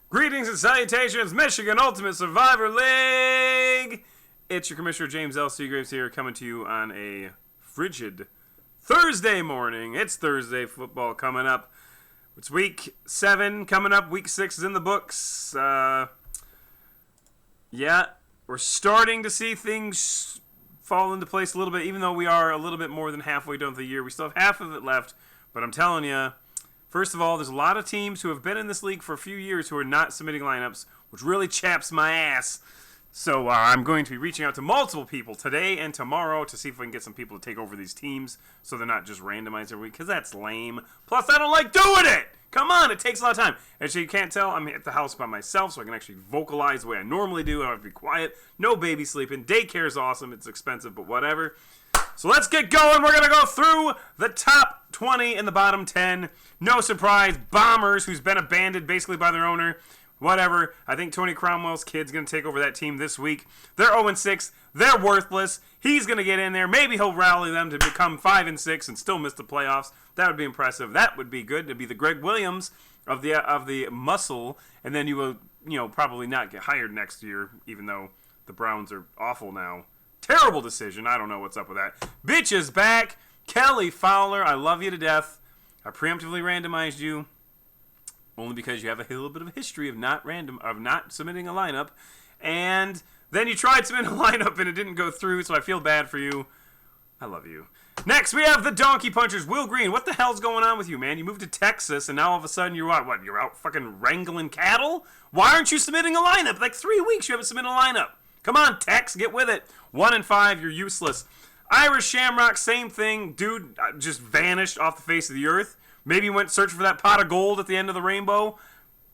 Greetings and salutations, Michigan Ultimate Survivor League! It's your Commissioner James L. Seagraves here, coming to you on a frigid Thursday morning. It's Thursday football coming up. It's week 7 coming up. Week 6 is in the books. We're starting to see things fall into place a little bit, even though we are a little bit more than halfway done with the year. We still have half of it left, but I'm telling you, first of all, there's a lot of teams who have been in this league for a few years who are not submitting lineups, which really chaps my ass. So I'm going to be reaching out to multiple people today and tomorrow to see if we can get some people to take over these teams so they're not just randomized every week, because that's lame. Plus, I don't like doing it! Come on, it takes a lot of time. Actually, you can't tell, I'm at the house by myself, so I can actually vocalize the way I normally do. I don't have to be quiet. No baby sleeping. Daycare is awesome. It's expensive, but whatever. So let's get going. We're going to go through the top 20 and the bottom 10. No surprise, Bombers, who's been abandoned basically by their owner. Whatever. I think Tony Cromwell's kid's going to take over that team this week. They're 0-6. They're worthless. He's going to get in there. Maybe he'll rally them to become 5-6 and still miss the playoffs. That would be impressive. That would be good to be the Greg Williams of the MUSL, and then you will probably not get hired next year, even though the Browns are awful now. Terrible decision. I don't know what's up with that. Bitch is back. Kelly Fowler, I love you to death. I preemptively randomized you only because you have a little bit of a history of not submitting a lineup. And then you tried submitting a lineup and it didn't go through, so I feel bad for you. I love you. Next, we have the Donkey Punchers. Will Green, what the hell's going on with you, man? You moved to Texas, and now all of a sudden you're what? You're out fucking wrangling cattle? Why aren't you submitting a lineup? Like 3 weeks you haven't submitted a lineup. Come on, Tex, get with it. 1-5, you're useless. Irish Shamrock, same thing. Dude just vanished off the face of the earth. Maybe he went searching for that pot of gold at the end of the rainbow.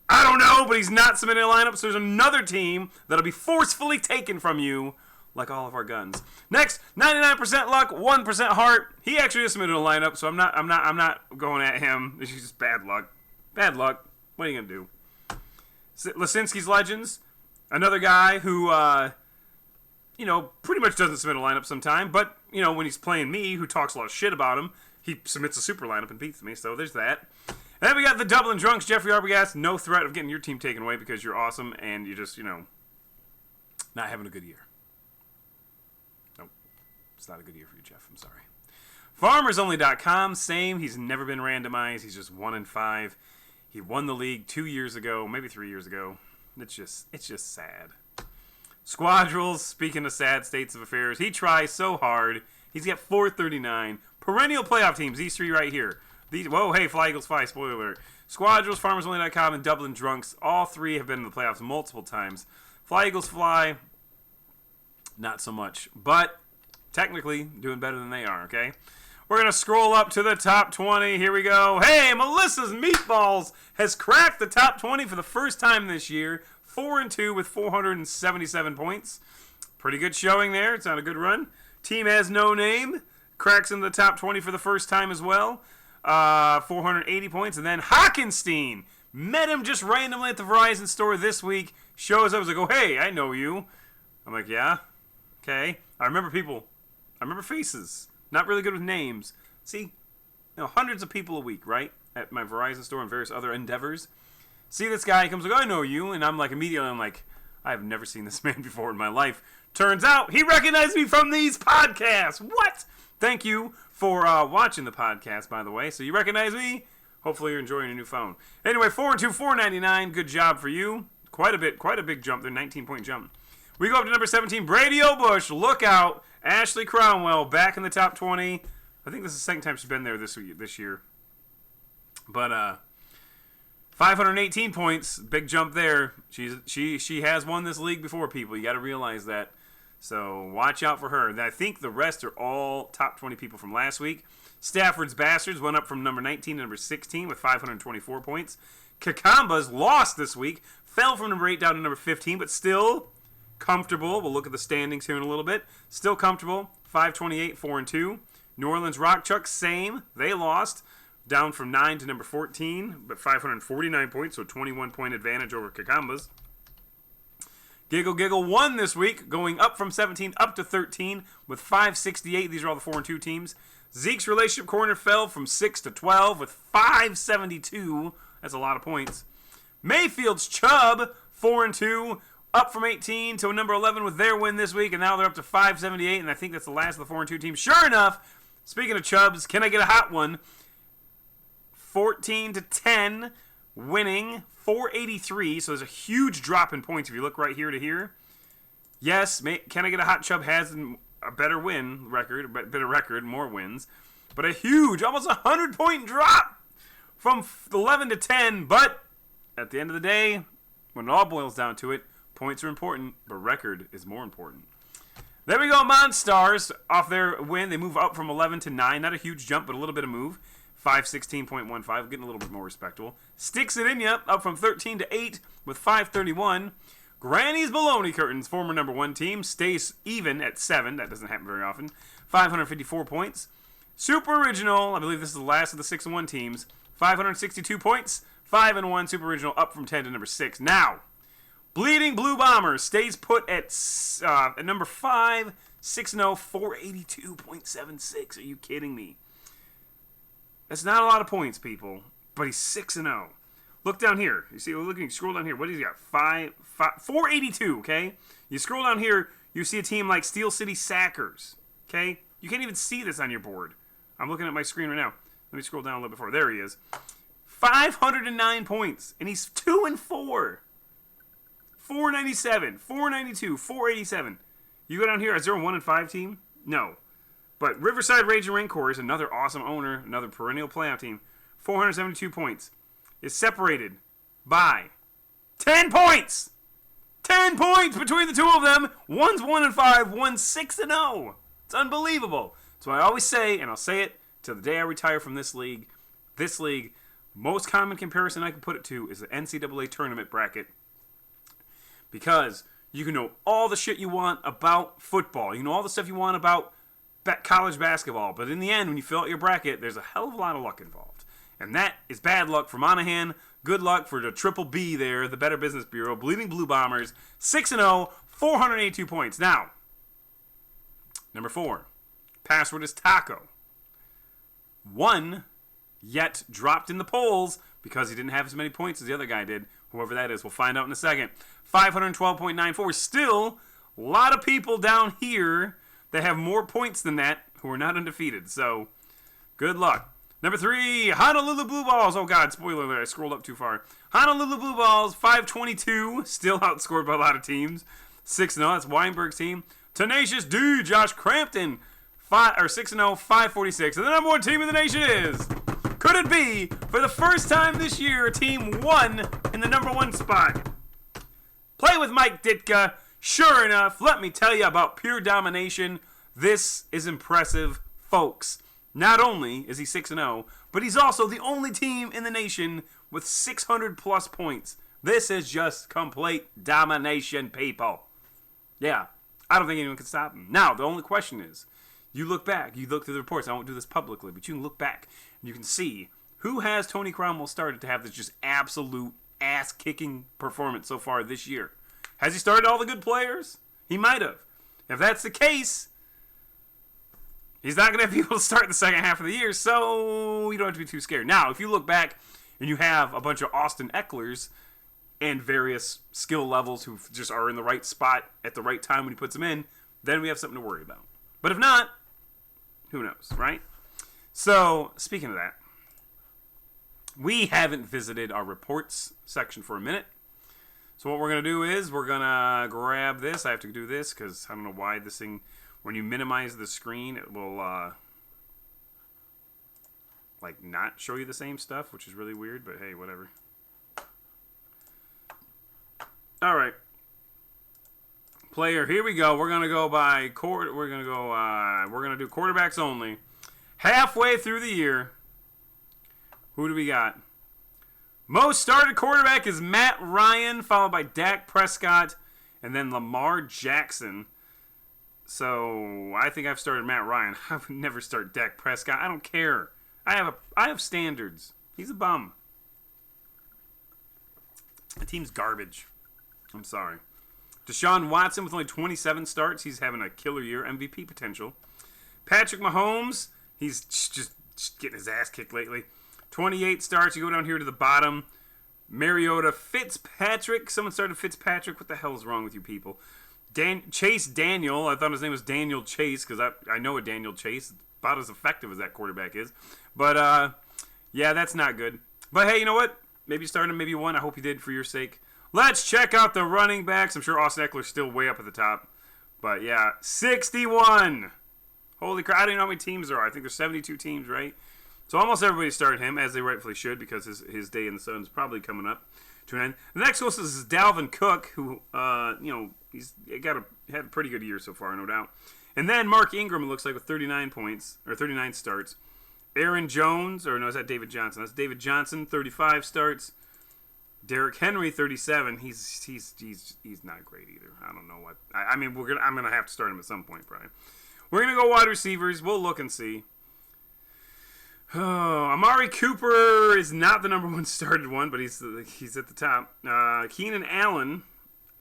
I don't know, but he's not submitting a lineup, so there's another team that'll be forcefully taken from you, like all of our guns. Next, 99% luck, 1% heart. He actually just submitted a lineup, so I'm not going at him. It's just bad luck. Bad luck. What are you gonna do? Lisinski's Legends, another guy who pretty much doesn't submit a lineup sometime, but when he's playing me, who talks a lot of shit about him, he submits a super lineup and beats me, so there's that. And then we got the Dublin Drunks, Jeffrey Arbogast. No threat of getting your team taken away because you're awesome and you just, not having a good year. Nope. It's not a good year for you, Jeff. I'm sorry. FarmersOnly.com, same. He's never been randomized. He's just 1-5. He won the league 2 years ago, maybe 3 years ago. It's just sad. Squadrils, speaking of sad states of affairs, he tries so hard. He's got 439. Perennial playoff teams, these three right here. Fly Eagles Fly, spoiler alert. Squadrils, FarmersOnly.com, and Dublin Drunks. All three have been in the playoffs multiple times. Fly Eagles Fly, not so much. But technically, doing better than they are, okay? We're going to scroll up to the top 20. Here we go. Hey, Melissa's Meatballs has cracked the top 20 for the first time this year. 4-2 with 477 points. Pretty good showing there. It's not a good run. Team has no name. Cracks in the top 20 for the first time as well. 480 points. And then Hockenstein. Met him just randomly at the Verizon store this week. Shows up. I was like, oh, hey, I know you. I'm like, yeah? Okay. I remember people. I remember faces. Not really good with names. See? Hundreds of people a week, right? At my Verizon store and various other endeavors. See this guy, he comes like, I know you. And I'm like, immediately, I have never seen this man before in my life. Turns out, he recognized me from these podcasts. What? Thank you for watching the podcast, by the way. So you recognize me? Hopefully you're enjoying your new phone. Anyway, 4-2, 499. Good job for you. Quite a big jump there, 19-point jump. We go up to number 17, Brady O'Bush. Look out. Ashley Cromwell back in the top 20. I think this is the second time she's been there this year. But 518 points, big jump there. She has won this league before, people. You got to realize that. So watch out for her. And I think the rest are all top 20 people from last week. Stafford's Bastards went up from number 19 to number 16 with 524 points. Kakambas lost this week, fell from number 8 down to number 15, but still comfortable. We'll look at the standings here in a little bit. Still comfortable. 528, 4-2. New Orleans Rock Chuck, same. They lost. Down from 9 to number 14, but 549 points, so 21-point advantage over Kakambas. Giggle Giggle won this week, going up from 17 up to 13 with 568. These are all the 4-2 teams. Zeke's Relationship Corner fell from 6 to 12 with 572. That's a lot of points. Mayfield's Chubb, 4-2, up from 18 to number 11 with their win this week, and now they're up to 578, and I think that's the last of the 4-2 teams. Sure enough, speaking of Chubbs, can I get a hot one? 14-10, winning 483, so there's a huge drop in points if you look right here to here. Yes, can I get a hot Chubb has a better win record, better record, more wins, but a huge, almost 100-point drop from 11 to 10, but at the end of the day, when it all boils down to it, points are important, but record is more important. There we go, Monstars. Off their win, they move up from 11 to 9. Not a huge jump, but a little bit of move. 516.15, getting a little bit more respectable. Sticks it in ya, up from 13 to 8 with 531. Granny's Baloney Curtains, former number 1 team, stays even at 7. That doesn't happen very often. 554 points. Super Original, I believe this is the last of the 6-1 teams. 562 points. 5-1 Super Original, up from 10 to number 6. Now, Bleeding Blue Bombers stays put at number 5, 6-0, 482.76. Are you kidding me? That's not a lot of points, people, but he's 6-0. Look down here. You see, scroll down here. What has he got? 482, okay? You scroll down here, you see a team like Steel City Sackers, okay? You can't even see this on your board. I'm looking at my screen right now. Let me scroll down a little bit before. There he is. 509 points, and he's 2-4. 497, 492, 487. You go down here, is there a 1-5 team? No. But Riverside Rage and Rancor is another awesome owner, another perennial playoff team. 472 points. Is separated by 10 points. 10 points between the two of them. One's 1-5, one's 6-0. It's unbelievable. So I always say, and I'll say it till the day I retire from this league. This league, most common comparison I can put it to is the NCAA tournament bracket. Because you can know all the shit you want about football. You can know all the stuff you want about college basketball. But in the end, when you fill out your bracket, there's a hell of a lot of luck involved. And that is bad luck for Monahan. Good luck for the Triple B there, the Better Business Bureau. Bleeding Blue Bombers, 6-0, 482 points. Now, number 4, password is Taco. 1, yet dropped in the polls because he didn't have as many points as the other guy did. Whoever that is, we'll find out in a second. 512.94. Still, a lot of people down here that have more points than that who are not undefeated. So, good luck. Number 3, Honolulu Blue Balls. Oh, God, spoiler alert. I scrolled up too far. Honolulu Blue Balls, 522. Still outscored by a lot of teams. 6-0. That's Weinberg's team. Tenacious D, Josh Crampton, 6-0, 546. And the number 1 team in the nation is... Could it be, for the first time this year, a team won in the number 1 spot? Play with Mike Ditka. Sure enough, let me tell you about pure domination. This is impressive, folks. Not only is he 6-0, but he's also the only team in the nation with 600-plus points. This is just complete domination, people. Yeah, I don't think anyone can stop him. Now, the only question is, you look back, you look through the reports. I won't do this publicly, but you can look back and you can see who has Tony Cromwell started to have this just absolute ass-kicking performance so far this year. Has he started all the good players? He might have. If that's the case, he's not going to be able to start the second half of the year, so you don't have to be too scared. Now, if you look back and you have a bunch of Austin Ecklers and various skill levels who just are in the right spot at the right time when he puts them in, then we have something to worry about. But if not, who knows, right? So, speaking of that, we haven't visited our reports section for a minute. So what we're going to do is we're going to grab this. I have to do this because I don't know why this thing, when you minimize the screen, it will like not show you the same stuff, which is really weird, but hey, whatever. All right. Player, here we go. We're going to go by we're going to do quarterbacks only. Halfway through the year, who do we got? Most started quarterback is Matt Ryan, followed by Dak Prescott, and then Lamar Jackson. So I think I've started Matt Ryan. I would never start Dak Prescott. I don't care. I have standards. He's a bum. The team's garbage. I'm sorry. Deshaun Watson with only 27 starts. He's having a killer year. MVP potential. Patrick Mahomes. He's just getting his ass kicked lately. 28 starts. You go down here to the bottom. Mariota Fitzpatrick. Someone started Fitzpatrick. What the hell is wrong with you people? Chase Daniel. I thought his name was Daniel Chase because I know a Daniel Chase. It's about as effective as that quarterback is. But, yeah, that's not good. But, hey, you know what? Maybe you started, maybe you won. I hope you did for your sake. Let's check out the running backs. I'm sure Austin Eckler's still way up at the top. But, yeah, 61. Holy crap. I don't even know how many teams there are. I think there's 72 teams, right? So almost everybody started him, as they rightfully should, because his day in the sun is probably coming up to an end. The next closest is Dalvin Cook, who, he's had a pretty good year so far, no doubt. And then Mark Ingram, it looks like, with 39 points, or 39 starts. Aaron Jones, or no, is that David Johnson? That's David Johnson, 35 starts. Derrick Henry, 37. He's not great either. I don't know what. I'm gonna have to start him at some point, probably. We're gonna go wide receivers. We'll look and see. Oh, Amari Cooper is not the number one started one, but he's at the top. Keenan Allen.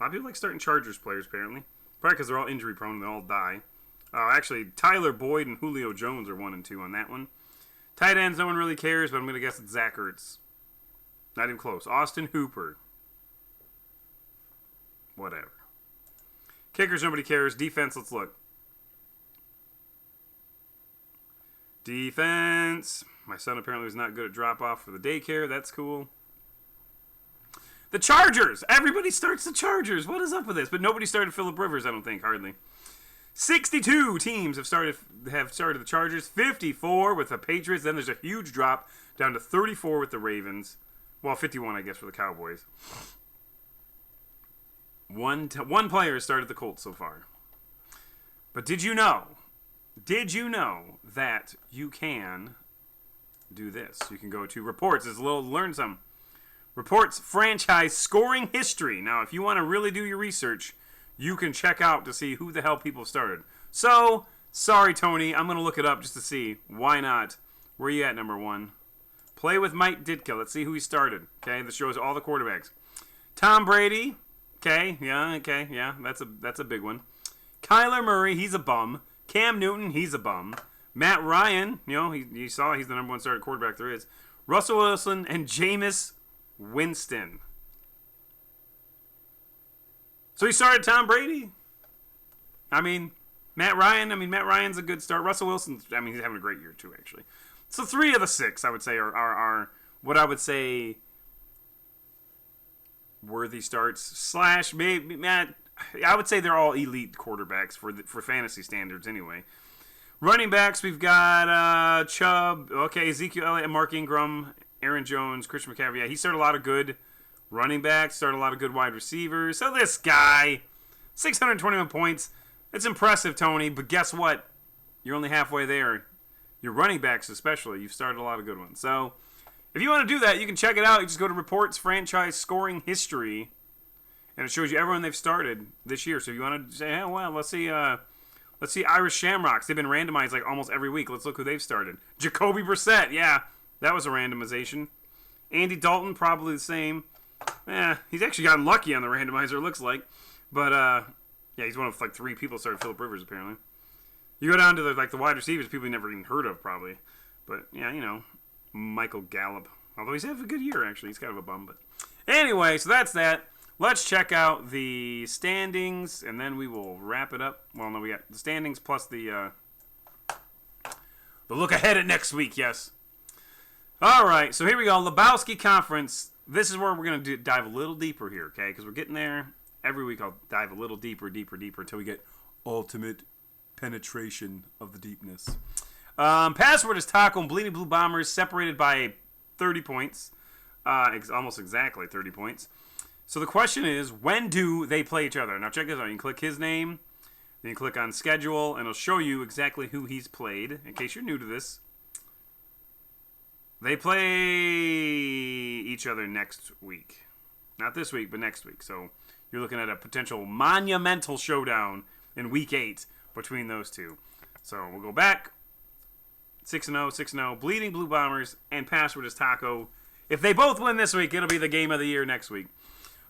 A lot of people like starting Chargers players, apparently. Probably because they're all injury prone and they all die. Actually, Tyler Boyd and Julio Jones are 1 and 2 on that one. Tight ends, no one really cares, but I'm going to guess it's Zach Ertz. Not even close. Austin Hooper. Whatever. Kickers, nobody cares. Defense, let's look. Defense. My son apparently is not good at drop-off for the daycare. That's cool. The Chargers. Everybody starts the Chargers. What is up with this? But nobody started Phillip Rivers, I don't think, hardly. 62 teams have started the Chargers. 54 with the Patriots. Then there's a huge drop down to 34 with the Ravens. Well, 51, I guess, for the Cowboys. One player has started the Colts so far. But did you know that you can do this? You can go to reports. It's a little learn some. Reports franchise scoring history. Now, if you want to really do your research, you can check out to see who the hell people started. So, sorry, Tony. I'm going to look it up just to see. Why not? Where are you at, number one? Play with Mike Ditka. Let's see who he started. Okay, this shows all the quarterbacks. Tom Brady. Okay, yeah. That's a big one. Kyler Murray, he's a bum. Cam Newton, he's a bum. Matt Ryan, you saw he's the number one started quarterback there is. Russell Wilson and Jameis Winston. So he started Tom Brady. Matt Ryan's a good start. Russell Wilson, he's having a great year too, actually. So 3 of the 6, I would say, are what I would say worthy starts. / maybe, Matt, I would say they're all elite quarterbacks for fantasy standards anyway. Running backs, we've got Chubb, Ezekiel Elliott, Mark Ingram, Aaron Jones, Christian McCaffrey. Yeah, he started a lot of good running backs, started a lot of good wide receivers. So this guy, 621 points. It's impressive, Tony, but guess what? You're only halfway there. Your running backs especially, you've started a lot of good ones. So if you want to do that, you can check it out. You just go to Reports Franchise Scoring History, and it shows you everyone they've started this year. So if you want to say, let's see Irish Shamrocks. They've been randomized like almost every week. Let's look who they've started. Jacoby Brissett, yeah, that was a randomization. Andy Dalton, probably the same. He's actually gotten lucky on the randomizer, it looks like. But, he's one of like 3 people started Phillip Rivers, apparently. You go down to the wide receivers, people you never even heard of, probably. But, yeah, Michael Gallup. Although he's having a good year, actually. He's kind of a bum. But anyway, so that's that. Let's check out the standings, and then we will wrap it up. Well, no, we got the standings plus the look ahead at next week, yes. All right, so here we go. Lebowski Conference. This is where we're going to dive a little deeper here, okay? Because we're getting there. Every week I'll dive a little deeper until we get ultimate penetration of the deepness. Password is Taco and Bleeding Blue Bombers separated by 30 points. Almost exactly 30 points. So the question is, when do they play each other? Now check this out. You can click his name, then you click on schedule, and it'll show you exactly who he's played. In case you're new to this, they play each other next week. Not this week, but next week. So you're looking at a potential monumental showdown in week 8 between those two. So we'll go back. 6-0, 6-0. Bleeding Blue Bombers and Password is Taco. If they both win this week, it'll be the game of the year next week.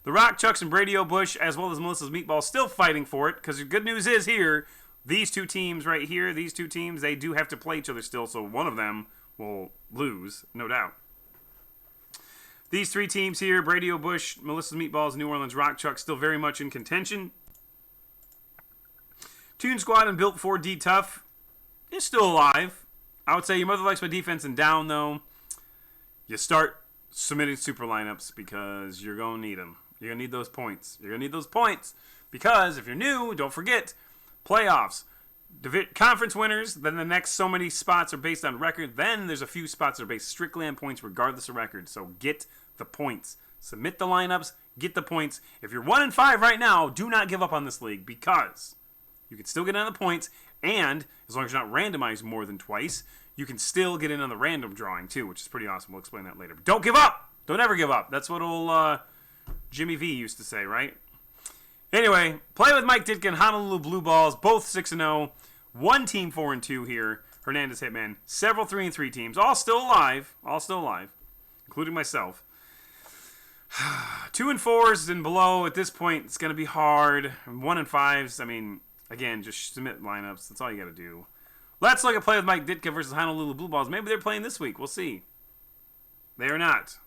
The Rock, Chucks, and Brady O'Bush, as well as Melissa's Meatball, still fighting for it. Because the good news is here, these 2 teams right here, they do have to play each other still. So one of them will lose, no doubt. These three teams here, Brady O'Bush, Melissa's Meatballs, New Orleans Rock Chuck, still very much in contention. Toon Squad and Built 4D Tough is still alive. I would say your mother likes my defense and down, though. You start submitting super lineups because you're going to need them. You're going to need those points. You're going to need those points because if you're new, don't forget, playoffs. Conference winners, then the next so many spots are based on record. Then there's a few spots that are based strictly on points regardless of record. So get the points. Submit the lineups. Get the points. If you're 1-5 right now, do not give up on this league because you can still get on the points. And as long as you're not randomized more than twice, you can still get in on the random drawing too, which is pretty awesome. We'll explain that later. But don't give up. Don't ever give up. That's what old Jimmy V used to say, right? Anyway, play with Mike Ditka and Honolulu Blue Balls, both 6-0. One team 4-2 here, Hernandez Hitman. Several 3-3 teams, all still alive, including myself. 2-4s and below at this point, it's going to be hard. 1-5s, I mean, again, just submit lineups. That's all you got to do. Let's look at play with Mike Ditka versus Honolulu Blue Balls. Maybe they're playing this week. We'll see. They are not.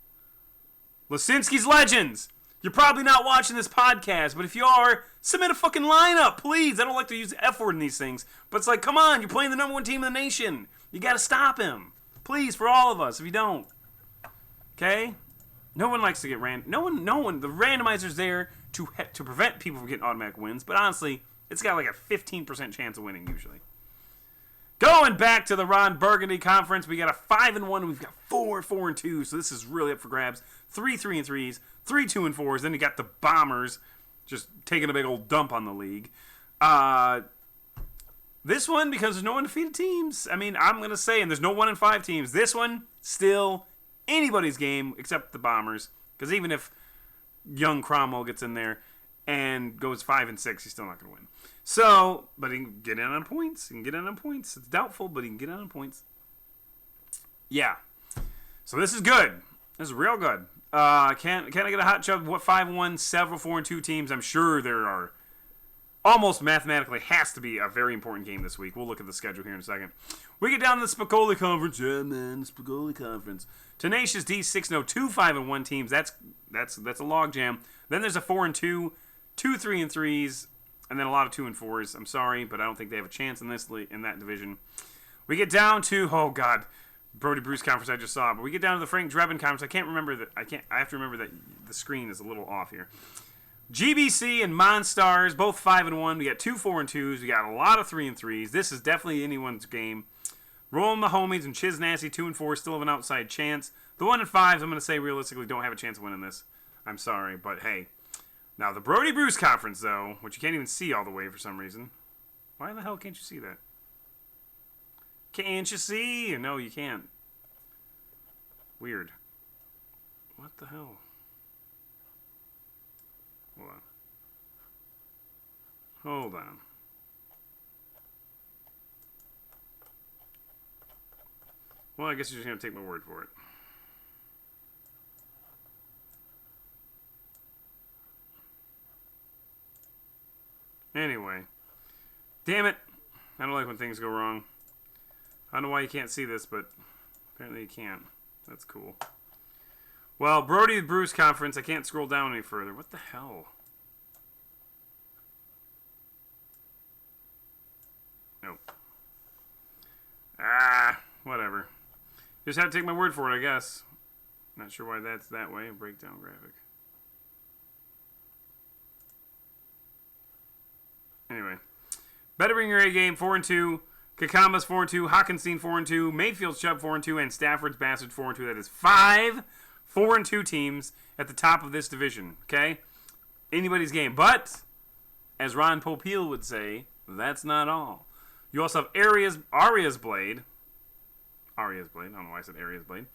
Lisinski's Legends. You're probably not watching this podcast, but if you are, submit a fucking lineup, please. I don't like to use the F word in these things, but it's like, come on, you're playing the number one team in the nation. You got to stop him. Please, for all of us, if you don't. Okay? No one likes to get no one. The randomizer's there to prevent people from getting automatic wins, but honestly, it's got like a 15% chance of winning usually. Going back to the Ron Burgundy Conference, we got a 5-1. We've got 4-4-2. So this is really up for grabs. 3 3-3s, 3 2-4s. Then you got the Bombers just taking a big old dump on the league. This one, because there's no undefeated teams. I mean, I'm gonna say, and there's no 1-5 teams. This one still anybody's game except the Bombers. Because even if young Cromwell gets in there and goes 5-6, he's still not gonna win. So, but he can get in on points. It's doubtful, but he can get in on points. Yeah. So this is good. This is real good. Can I get a hot chub? What 5-1, several 4-2 teams? I'm sure there are. Almost mathematically has to be a very important game this week. We'll look at the schedule here in a second. We get down to the Spicoli Conference. Yeah, man, the Spicoli Conference. Tenacious D 6-0, 2 5-1 teams. That's a log jam. Then there's a 4-2, 2 3-3s. And then a lot of 2-4s. I'm sorry, but I don't think they have a chance in that division. We get down to Brody Bruce Conference I just saw, but we get down to the Frank Drebin Conference. I have to remember that the screen is a little off here. GBC and Monstars, both 5-1. We got 2 4-2s. We got a lot of 3-3s. This is definitely anyone's game. Rollin' the Homies and Chiz Nasty 2-4 still have an outside chance. The 1-5s, I'm going to say realistically don't have a chance of winning this. I'm sorry, but hey. Now, the Brody Bruce Conference, though, which you can't even see all the way for some reason. Why the hell can't you see that? Can't you see? No, you can't. Weird. What the hell? Hold on. Well, I guess you're just going to take my word for it. Anyway. Damn it. I don't like when things go wrong. I don't know why you can't see this, but apparently you can't. That's cool. Well, Brody Bruce Conference, I can't scroll down any further. What the hell? Nope. Whatever. Just have to take my word for it, I guess. Not sure why that's that way. Breakdown graphic. Anyway. Better Bring Your A Game, 4-2. Kakama's 4-2. Hockenstein 4-2. Mayfield's Chubb 4-2. And Stafford's Bastard 4-2. That is 5 4-2 teams at the top of this division. Okay? Anybody's game. But, as Ron Popeil would say, that's not all. You also have Aria's Blade. Aria's Blade. I don't know why I said Aria's Blade.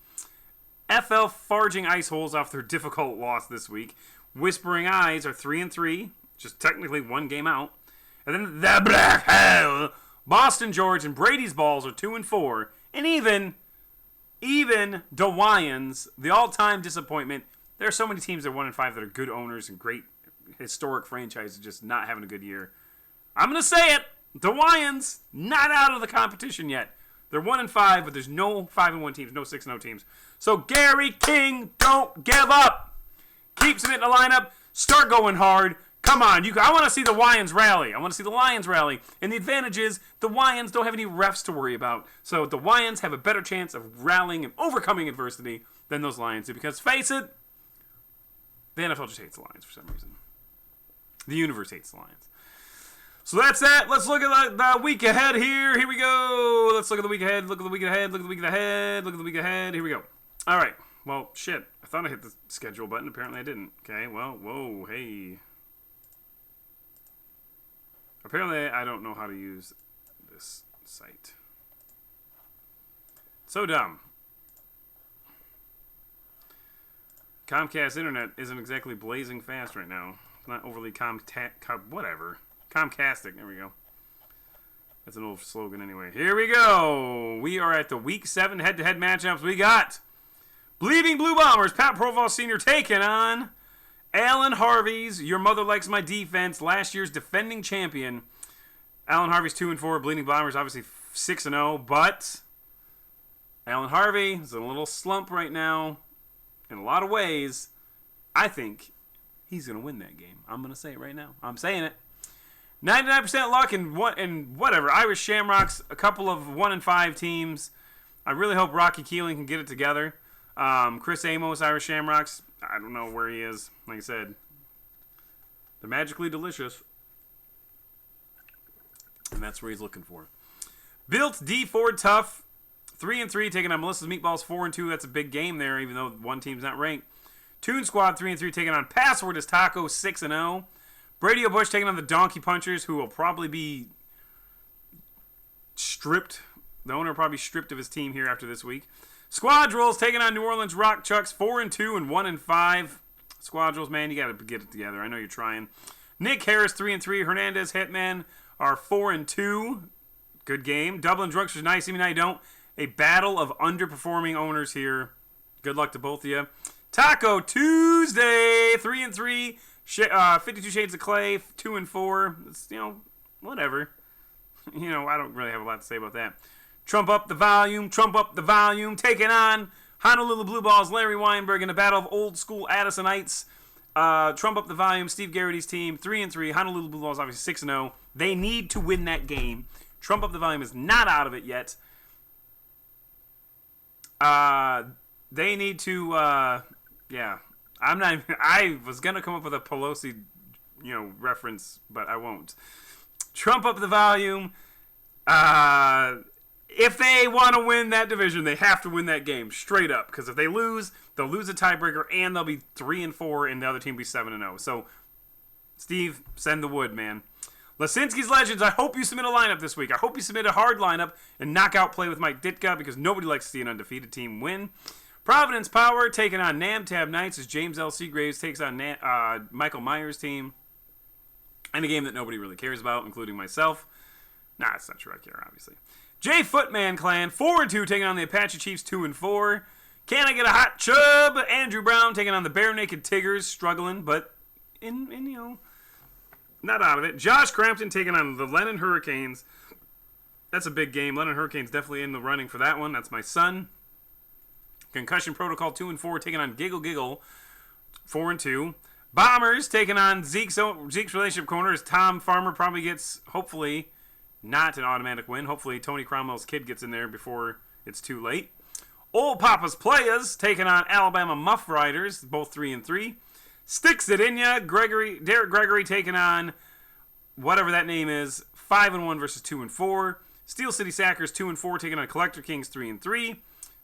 FL Farging Ice Holes off their difficult loss this week. Whispering Eyes are 3-3. Just technically one game out. And then the Black Hell. Boston George and Brady's Balls are 2-4. And even DeWians, the all-time disappointment. There are so many teams that are 1-5 that are good owners and great historic franchises just not having a good year. I'm going to say it. DeWians, not out of the competition yet. They're 1-5, but there's no 5-1 teams, no 6-0 teams. So Gary King, don't give up. Keep submitting the lineup. Start going hard. Come on. I want to see the Lions rally. And the advantage is the Lions don't have any refs to worry about. So the Lions have a better chance of rallying and overcoming adversity than those Lions do. Because face it, the NFL just hates the Lions for some reason. The universe hates the Lions. So that's that. Let's look at the week ahead here. Here we go. Let's look at the week ahead. Look at the week ahead. Look at the week ahead. Look at the week ahead. Here we go. All right. Well, shit. I thought I hit the schedule button. Apparently I didn't. Okay. Well, whoa. Hey. Apparently I don't know how to use this site. So dumb. Comcast internet isn't exactly blazing fast right now. It's not overly whatever. Comcastic. There we go. That's an old slogan anyway. Here we go. We are at the Week 7 head-to-head matchups. We got Bleeding Blue Bombers, Pat Proval Sr. taking on Alan Harvey's Your Mother Likes My Defense, last year's defending champion. Alan Harvey's 2-4. Bleeding Bombers obviously 6-0, but Alan Harvey is in a little slump right now. In a lot of ways, I think he's going to win that game. I'm going to say it right now. I'm saying it. 99% luck and whatever. Irish Shamrocks, a couple of 1-5 teams. I really hope Rocky Keeling can get it together. Chris Amos, Irish Shamrocks, I don't know where he is. Like I said, they're magically delicious. And that's where he's looking for. Built D Ford Tough, 3-3, taking on Melissa's Meatballs, 4-2. That's a big game there, even though one team's not ranked. Toon Squad, 3-3, taking on Password is Taco, 6-0. Brady O'Bush taking on the Donkey Punchers, who will probably be stripped. The owner will probably be stripped of his team here after this week. Squadrels taking on New Orleans Rock Chucks, 4-2 and 1-5. Squadrels, man, you got to get it together. I know you're trying. Nick Harris, 3-3. Hernandez Hitman are 4-2. Good game. Dublin Drunksters, nice. Even I don't. A battle of underperforming owners here. Good luck to both of you. Taco Tuesday, 3-3. 52 Shades of Clay, 2-4. It's, whatever. I don't really have a lot to say about that. Trump up the volume. Taking on Honolulu Blue Balls, Larry Weinberg in a battle of old school Addisonites. Trump up the volume, Steve Garrity's team, 3-3. Honolulu Blue Balls, obviously 6-0. They need to win that game. Trump up the volume is not out of it yet. They need to, I was going to come up with a Pelosi, reference, but I won't. Trump up the volume. If they want to win that division, they have to win that game straight up. Because if they lose, they'll lose a tiebreaker and they'll be 3-4 and the other team will be 7-0. So, Steve, send the wood, man. Lasinski's Legends, I hope you submit a lineup this week. I hope you submit a hard lineup and knockout play with Mike Ditka because nobody likes to see an undefeated team win. Providence Power taking on NamTab Knights as James L. Seagraves takes on Michael Myers' team. And a game that nobody really cares about, including myself. Nah, it's not true. I care, obviously. J Footman Clan, 4-2, taking on the Apache Chiefs, 2-4. Can I get a hot chub? Andrew Brown taking on the Bare Naked Tigers, struggling, but not out of it. Josh Crampton taking on the Lennon Hurricanes. That's a big game. Lennon Hurricanes definitely in the running for that one. That's my son. Concussion Protocol, 2-4, taking on Giggle Giggle, 4-2. Bombers taking on Zeke's relationship corner as Tom Farmer probably gets, hopefully, not an automatic win. Hopefully Tony Cromwell's kid gets in there before it's too late. Old Papa's Playas taking on Alabama Muff Riders, both 3-3. Sticks It In Ya, Derek Gregory taking on whatever that name is, 5-1 versus 2-4. Steel City Sackers, 2-4, taking on Collector Kings, 3-3.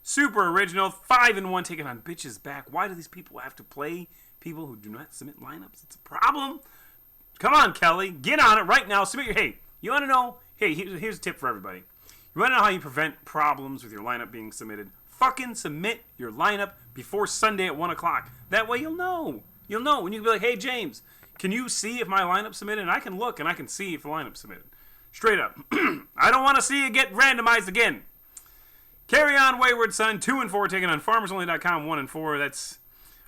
Super Original, 5-1, taking on Bitches Back. Why do these people have to play people who do not submit lineups? It's a problem. Come on, Kelly. Get on it right now. Submit your... Hey, you want to know... Hey, here's a tip for everybody. You want to know how you prevent problems with your lineup being submitted? Fucking submit your lineup before Sunday at 1 o'clock. That way you'll know. You'll know. When you can be like, hey, James, can you see if my lineup's submitted? And I can look and I can see if the lineup's submitted. Straight up. I don't want to see it get randomized again. Carry On Wayward Son, 2-4, taking on FarmersOnly.com, 1-4. That's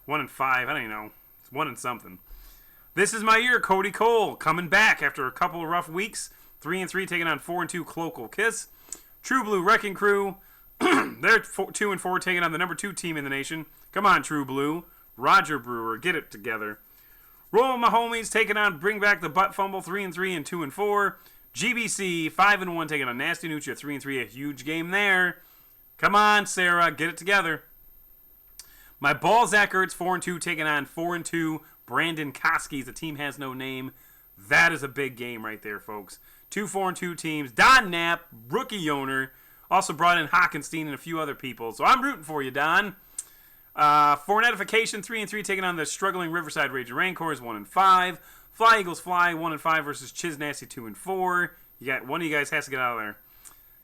1-5. I don't even know. It's 1 and something. This Is My Year, Cody Cole, coming back after a couple of rough weeks. 3-3, taking on 4-2, Cloacal Kiss. True Blue Wrecking Crew. They're 2-4, taking on the number 2 team in the nation. Come on, True Blue. Roger Brewer, get it together. Rolling my homies, taking on Bring Back the Butt Fumble, 3-3 and 2-4. GBC 5-1, taking on Nasty Nuccia, 3-3. A huge game there. Come on, Sarah, get it together. My Balzac Ertz 4-2, taking on 4-2 Brandon Koskies. The team has no name. That is a big game right there, folks. 2 4-2 teams. Don Knapp, rookie owner, also brought in Hockenstein and a few other people. So I'm rooting for you, Don. For Edification, 3-3, taking on the struggling Riverside Rage Rancors, 1-5. Fly Eagles Fly, 1-5 versus Chiz Nasty, 2-4. You got one of you guys has to get out of there.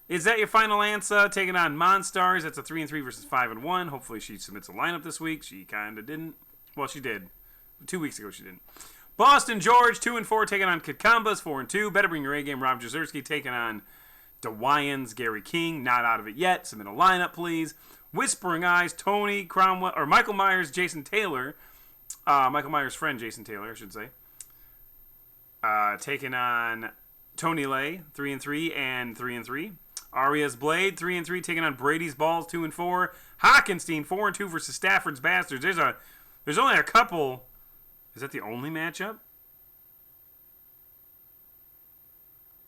Is that your final answer? Taking on Monstars. That's a 3-3 versus 5-1. Hopefully she submits a lineup this week. She kind of didn't. Well, she did. 2 weeks ago she didn't. Boston George, 2-4, taking on Kikambas, 4-2. Better bring your A game. Rob Jazerski taking on DeWyans, Gary King. Not out of it yet. Submit a lineup, please. Whispering Eyes, Tony Cromwell, or Michael Myers, Jason Taylor. Michael Myers' friend, Jason Taylor, I should say. Taking on Tony Lay, 3-3 and 3-3. Arias Blade, 3-3, taking on Brady's Balls, 2-4. Hockenstein, 4-2 versus Stafford's Bastards. There's only a couple. Is that the only matchup?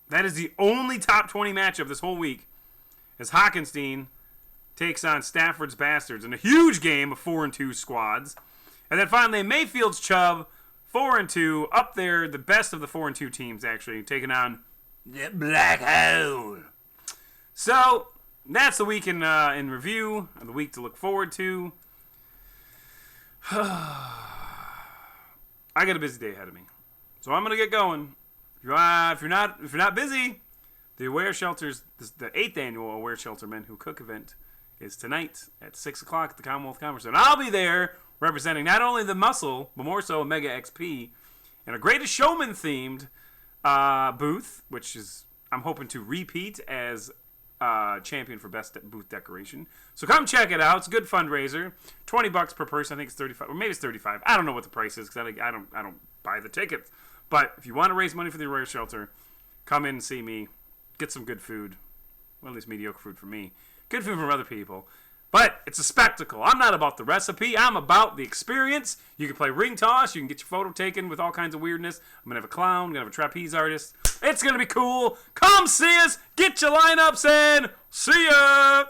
That is the only top 20 matchup this whole week. As Hockenstein takes on Stafford's Bastards in a huge game of 4-2 squads. And then finally, Mayfield's Chubb, 4-2, up there, the best of the 4-2 teams, actually, taking on the Black Hole. So, that's the week in review, the week to look forward to. I got a busy day ahead of me, so I'm gonna get going. If you're not busy, the Aware Shelters, the 8th annual Aware Shelter Men Who Cook event is tonight at 6 o'clock at the Commonwealth Commerce Center. I'll be there representing not only the MUSL, but more so Omega XP, and a Greatest Showman themed booth, which is I'm hoping to repeat as champion for best booth decoration. So come check it out. It's a good fundraiser. $20 per person. I think it's 35, or maybe it's 35. I don't know what the price is because I don't buy the tickets. But if you want to raise money for the Aware Shelter, come in and see me. Get some good food. Well, at least mediocre food for me. Good food from other people. But it's a spectacle. I'm not about the recipe. I'm about the experience. You can play ring toss. You can get your photo taken with all kinds of weirdness. I'm going to have a clown. I'm going to have a trapeze artist. It's going to be cool. Come see us. Get your lineups in. See ya.